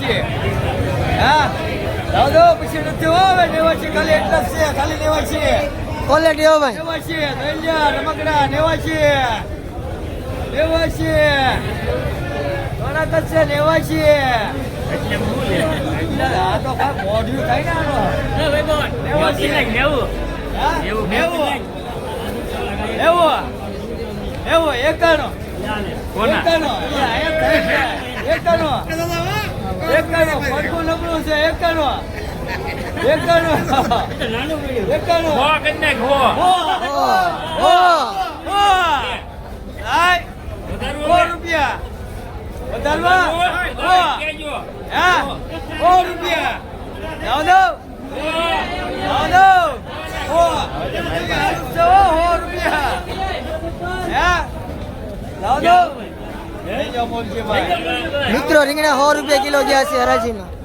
નેવાસી હા લાવ દો પછી નથી હવે નેવાસી ખાલી એટલા જ છે ખાલી નેવાસી ક્વોલિટી હો ભાઈ નેવાસી દલિયા રમકડા નેવાસી નેવાસી ઘણા છે નેવાસી આ તો કાંઈ મોઢું થાય ને આનો નેવાસી એવું એકાનો પડકું નબળું છે એકાનો રૂપિયા વધારવા રૂપિયા મિત્રો રીંગણા 100 રૂપિયા કિલો ગયા છે હરાજીમાં